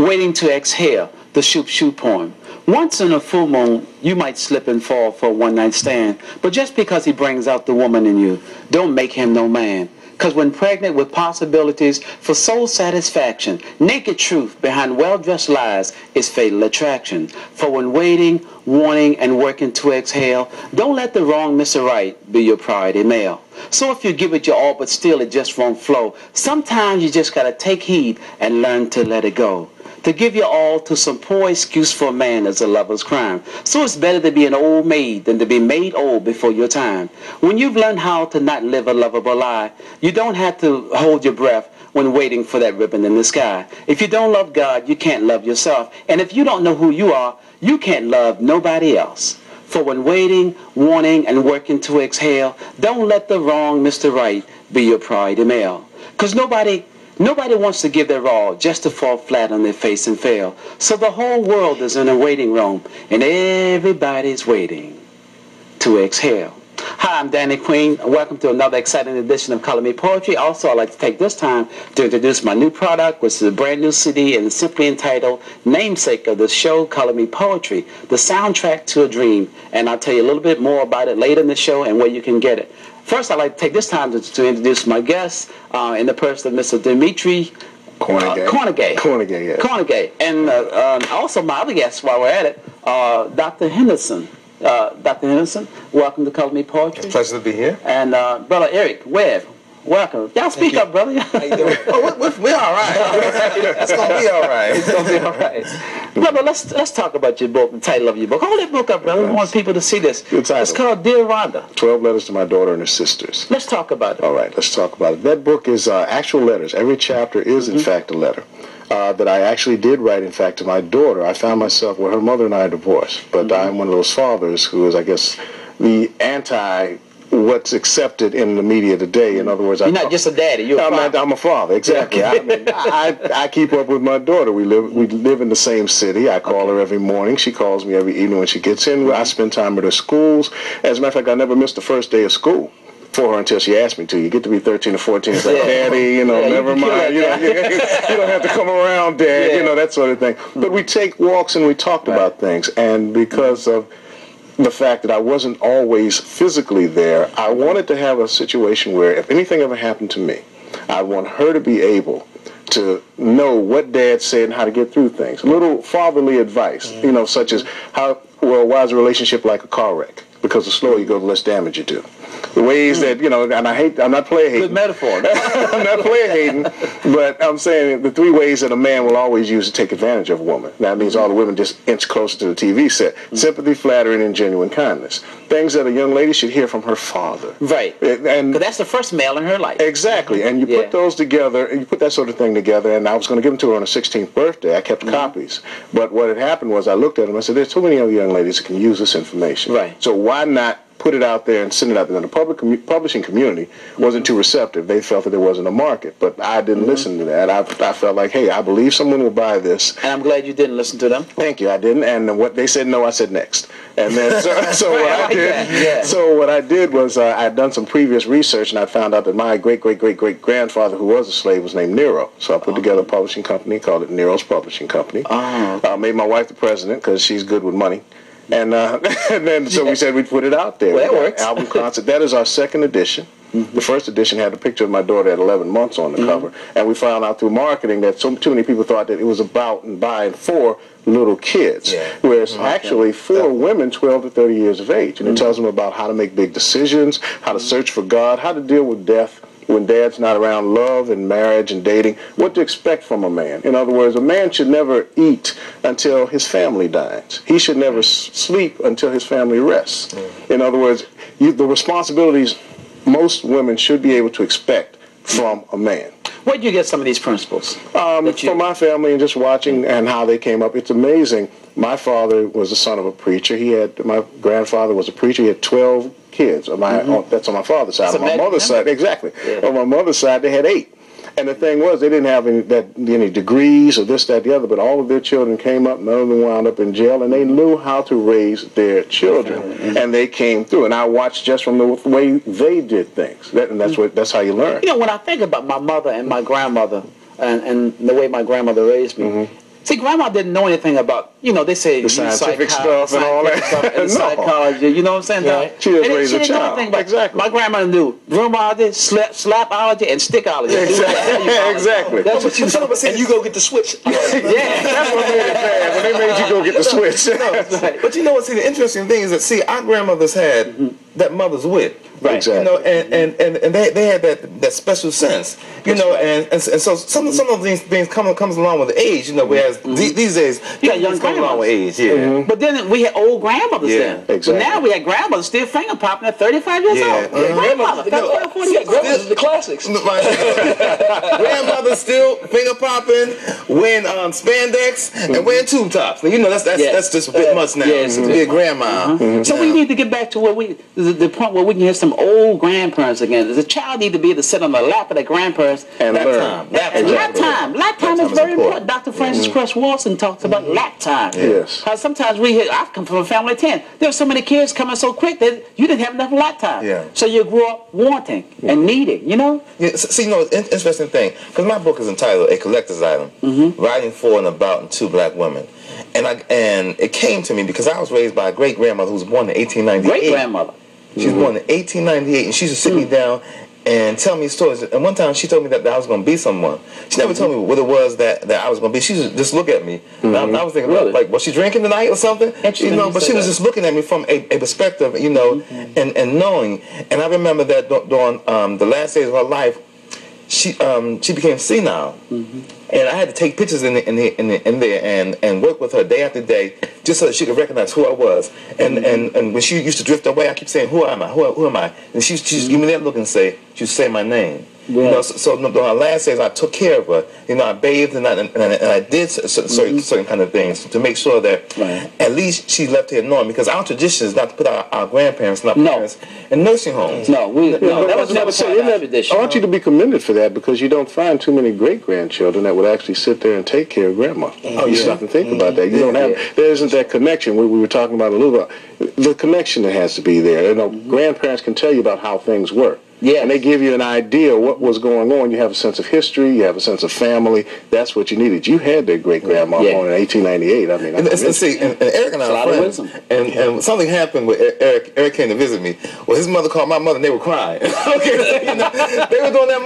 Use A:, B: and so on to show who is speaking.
A: waiting to exhale, the Shoop Shoop poem. Once in a full moon, you might slip and fall for a one-night stand, but just because he brings out the woman in you, don't make him no man. Because when pregnant with possibilities for soul satisfaction, naked truth behind well-dressed lies is fatal attraction. For when waiting, wanting, and working to exhale, don't let the wrong miss a right be your priority male. So if you give it your all but still it just won't flow, sometimes you just gotta take heed and learn to let it go. To give your all to some poor excuse for a man is a lover's crime. So it's better to be an old maid than to be made old before your time. When you've learned how to not live a lovable lie, you don't have to hold your breath when waiting for that ribbon in the sky. If you don't love God, you can't love yourself. And if you don't know who you are, you can't love nobody else. For when waiting, wanting, and working to exhale, don't let the wrong Mr. Right be your priority male. Because nobody wants to give their all just to fall flat on their face and fail. So the whole world is in a waiting room, and everybody's waiting to exhale. Hi, I'm DannyQueen. Welcome to another exciting edition of Color Me Poetry. Also, I'd like to take this time to introduce my new product, which is a brand new CD and simply entitled Namesake of the Show, Color Me Poetry, the soundtrack to a dream. And I'll tell you a little bit more about it later in the show and where you can get it. First, I'd like to take this time to introduce my guest in the person of Mr. Dimitri Coragay.
B: Coragay, yes.
A: Coragay. And also my other guest, while we're at it, Dr. Henderson. Dr. Henderson, welcome to Color Me Poetry.
B: It's a pleasure to be here.
A: And Brother Poet-E-Webb, welcome. Y'all speak up, brother.
B: How you doing? We're all right. It's going to be all right.
A: It's going to be all right. Brother, let's talk about your book, the title of your book. Hold that book up, brother. We want people to see this.
B: Good title.
A: It's called Dear Rhonda.
B: 12 Letters to My Daughter and Her Sisters.
A: Let's talk about it.
B: All right, let's talk about it. That book is actual letters. Every chapter is, in fact, a letter. That I actually did write, in fact, to my daughter. I found myself, well, her mother and I are divorced, but I'm one of those fathers who is, I guess, the what's accepted in the media today. In other words,
A: you're not just a daddy. You're a father.
B: I'm a father, exactly. I keep up with my daughter. We live in the same city. I call her every morning. She calls me every evening when she gets in. I spend time at her schools. As a matter of fact, I never missed the first day of school for her until she asked me to. You get to be 13 or 14, it's like, Daddy, never mind. You don't have to come around, Dad, that sort of thing. But we take walks and we talked about things. And because of the fact that I wasn't always physically there, I wanted to have a situation where if anything ever happened to me, I want her to be able to know what Dad said and how to get through things. A little fatherly advice, such as why is a relationship like a car wreck? Because the slower you go, the less damage you do. The ways that, and I'm not player hating.
A: Good metaphor.
B: I'm not player hating, but I'm saying the 3 ways that a man will always use to take advantage of a woman. That means all the women just inch closer to the TV set. Sympathy, flattery, and genuine kindness. Things that a young lady should hear from her father.
A: Right. And because that's the first male in her life.
B: Exactly. And you put those together, and you put that sort of thing together, and I was going to give them to her on her 16th birthday. I kept copies. But what had happened was I looked at them and I said, there's too many other young ladies that can use this information.
A: Right.
B: So why not put it out there and send it out there? And the publishing community wasn't too receptive. They felt that there wasn't a market, but I didn't listen to that. I felt like, hey, I believe someone will buy this.
A: And I'm glad you didn't listen to them.
B: Thank you, I didn't. And what they said no, I said next. And then so what I did was I had done some previous research, and I found out that my great-great-great-great-grandfather, who was a slave, was named Nero. So I put together a publishing company, called it Nero's Publishing Company. Made my wife the president because she's good with money. And then so we said we'd put it out there.
A: Well, that works.
B: Album concert. That is our second edition. The first edition had a picture of my daughter at 11 months on the cover. And we found out through marketing that too many people thought that it was about and by and for little kids. Whereas actually for women 12 to 30 years of age. And it tells them about how to make big decisions, how to search for God, how to deal with death when Dad's not around, love and marriage and dating, what to expect from a man. In other words, a man should never eat until his family dines. He should never sleep until his family rests. In other words, the responsibilities most women should be able to expect from a man.
A: Where did you get some of these principles?
B: From my family and just watching and how they came up. It's amazing. My father was the son of a preacher. My grandfather was a preacher. He had 12 kids. That's on my father's side. On my mother's side, exactly. On my mother's side, they had 8. And the thing was, they didn't have any degrees or this, that, the other, but all of their children came up, none of them wound up in jail, and they knew how to raise their children, and they came through. And I watched just from the way they did things, and that's how you learn.
A: When I think about my mother and my grandmother, and the way my grandmother raised me, See, Grandma didn't know anything about, you know, they say
B: the scientific stuff and all that.
A: And psychology, you know what I'm saying?
B: Right. She just raised a child.
A: Exactly. My grandma knew rheumology, slapology, and stickology.
B: Exactly.
C: That's what some of us said. You go get the switch.
A: Yeah,
B: that's what made it bad. When they made you go get the switch.
C: But you know what? See, the interesting thing is that our grandmothers had that mother's wit.
A: Right.
B: Exactly.
C: You know, and they had that special sense. You know, and so some of these things comes along with age. You know, whereas these days
A: you got young
C: come along with age. Yeah.
A: But then we had old grandmothers then.
B: Exactly.
A: But now we had grandmothers still finger popping at 35 years old. Grandmother, 40 years old.
D: The classics.
C: Grandmother still finger popping, wearing spandex and wearing tube tops. You know, that's just a bit much now to be a grandma.
A: So we need to get back to where the point where we can hear some old grandparents again. The child need to be able to sit on the lap of their grandparents
B: and
C: learn.
A: Lap time is very important. Dr. Francis Cress Walton talks about lap time.
B: Yes.
A: Because sometimes I've come from a family of 10. There were so many kids coming so quick that you didn't have enough lap time.
C: Yeah.
A: So you grew up wanting and needing, you know?
C: Yeah, see, you know, it's an interesting thing, because my book is entitled A Collector's Item, Writing for and About and Two Black Women. And it came to me because I was raised by a great-grandmother who was born in 1898.
A: Great-grandmother.
C: She was born in 1898, and she used to sit me down and tell me stories. And one time she told me that I was going to be someone. She never told me what it was that I was going to be. She used to just look at me. And I was thinking, like, was she drinking tonight or something? You know, but she was just looking at me from a perspective, you know, and knowing. And I remember that during the last days of her life, she became senile. And I had to take pictures in there and work with her day after day just so that she could recognize who I was. And when she used to drift away, I kept saying, "Who am I? Who am I?" And she just give me that look and she'd say my name. You know, so on our last days, I took care of her. You know, I bathed and I did certain kind of things to make sure that at least she left here knowing, because our tradition is not to put our grandparents and our parents in nursing homes.
A: That was never part of our tradition.
B: I want you to be commended for that, because you don't find too many great-grandchildren that would actually sit there and take care of grandma. You stop and think about that. You don't have, there isn't that connection. We were talking about a little bit. The connection that has to be there. You know, grandparents can tell you about how things were.
A: Yeah.
B: And they give you an idea of what was going on. You have a sense of history. You have a sense of family. That's what you needed. You had that great-grandma born in 1898. I mean,
C: and Eric and I are friends. And something happened with Eric. Eric came to visit me. Well, his mother called my mother, and they were crying. Okay, you know, they were doing that.